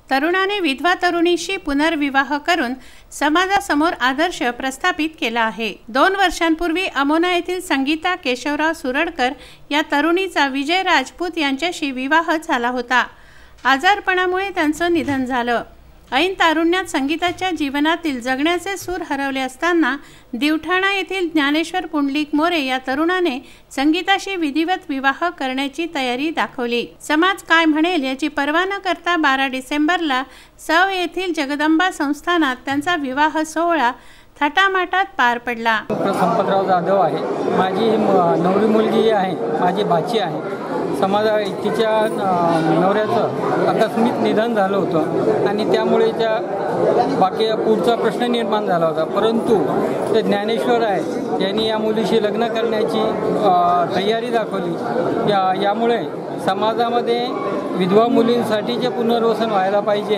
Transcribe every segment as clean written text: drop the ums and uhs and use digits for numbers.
तरुणाने विधवा तरुणीशी पुनर्विवाह करून समाजासमोर आदर्श प्रस्थापित केला आहे। 2 वर्षांपूर्वी अमोना येथील संगीता केशवराव सुरडकर या तरुणीचा विजय राजपूत यांच्याशी विवाह झाला होता। आजारपणामुळे त्यांचं निधन झालं। ऐन तारुण्यात संगीताच्या जीवनातील जगण्याचे सूर हरवले असताना दिवठाणा येथील ज्ञानेश्वर पुंडलिक मोरे या तरुणाने संगीताशी विधिवत विवाह करण्याची तयारी दाखवली। समाज काय म्हणेल याची पर्वा न करता 12 डिसेंबरला सव येथील जगदंबा संस्थानात त्यांचा विवाह सोहळा थाटामाटात पार पडला। संपतराव जाधव आहे, माझी नवरी मुलगी आहे, माझी भाची आहे। तिच्या नवऱ्याचं आकस्मिक निधन झालं होतं आणि त्यामुळे त्या बाकी पुढचा प्रश्न निर्माण झाला होता। परंतु ते ज्ञानेश्वर आहे यांनी या मुलीशी लग्न करण्याची तयारी दाखवली। यामुळे समाजामध्ये विधवा मुलींसाठीचे पुनर्वसन व्हायला पाहिजे,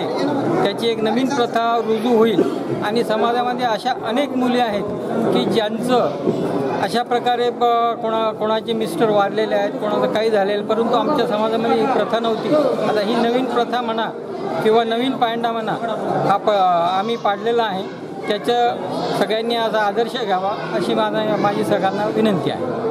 त्याची एक नवीन प्रथा रुजू होईल आणि समाजामध्ये अशा अनेक मुली आहेत की ज्यांचं अशा प्रकारे कोणाचे मिस्टर वारलेले आहेत, कोणाचं काही झालेलं, परंतु आमच्या समाजामध्ये ही प्रथा नव्हती। आता ही नवीन प्रथा म्हणा किंवा नवीन पायंडा म्हणा आम्ही पाडलेला आहे, त्याचं सगळ्यांनी आज आदर्श घ्यावा अशी माझी सगळ्यांना विनंती आहे।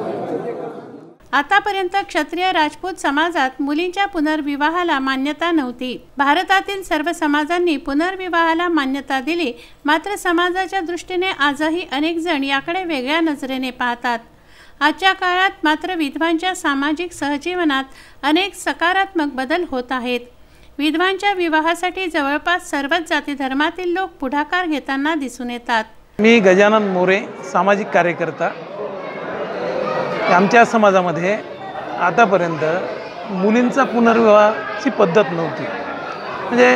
आतापर्यंत क्षत्रिय राजपूत समाजात मुलींच्या पुनर्विवाहाला मान्यता नव्हती। भारतातील सर्व समाजांनी पुनर्विवाहाला मान्यता दिली, मात्र समाजाच्या दृष्टीने आजही अनेक जण याकडे वेगळ्या नजरेने पाहतात। आजच्या काळात मात्र विधवांच्या सामाजिक सहजीवनात अनेक सकारात्मक बदल होत आहेत। विधवांच्या विवाहासाठी जवळपास सर्वच जाती धर्मातील लोक पुढाकार घेताना दिसून येतात। मी गजानन मोरे, सामाजिक कार्यकर्ता। आमच्या समाजामध्ये आतापर्यंत मुलींचा पुनर्विवाहाची पद्धत नव्हती। म्हणजे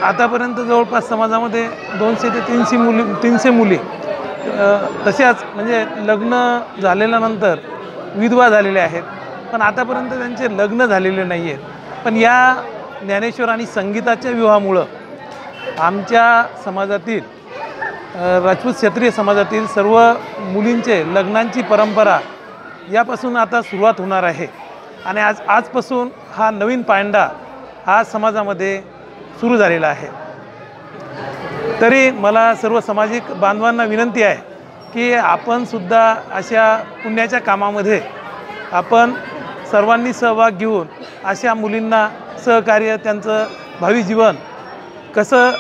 आतापर्यंत जवळपास समाजामध्ये 200 ते 300 मुली तशाच म्हणजे लग्न झालेल्यानंतर विधवा झालेल्या आहेत, पण आतापर्यंत त्यांचे लग्न झालेले नाही आहेत। पण या ज्ञानेश्वर आणि संगीताच्या विवाहामुळं आमच्या समाजातील राजपूत क्षत्रिय समाजातील सर्व मुलींचे लग्नांची परंपरा यापासून आता सुरुवात होणार आहे आणि आजपासून हा नवीन पायंडा हा समाजामध्ये सुरू झालेला आहे। तरी मला सर्व सामाजिक बांधवांना विनंती आहे की आपण सुद्धा अशा पुण्याच्या कामामध्ये आपण सर्वांनी सहभाग घेऊन अशा मुलींना सहकार्य, त्यांचं भावी जीवन कसं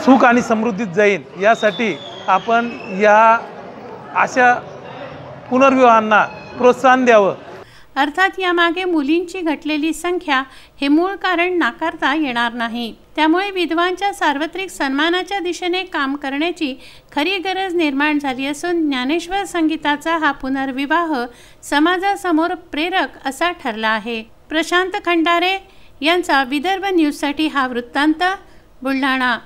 सुख आणि समृद्धीत जाईल यासाठी आपण या अशा पुनर्विवाहांना प्रोत्साहन द्यावं। अर्थात यामागे मुलींची घटलेली संख्या हे मूळ कारण नाकारता येणार नाही। त्यामुळे विधवांच्या सार्वत्रिक सन्मानाच्या दिशेने काम करण्याची खरी गरज निर्माण झाली असून ज्ञानेश्वर संगीताचा हा पुनर्विवाह समाजासमोर प्रेरक असा ठरला आहे। प्रशांत खंडारे यांचा विदर्भ न्यूजसाठी हा वृत्तांत, बुलढाणा।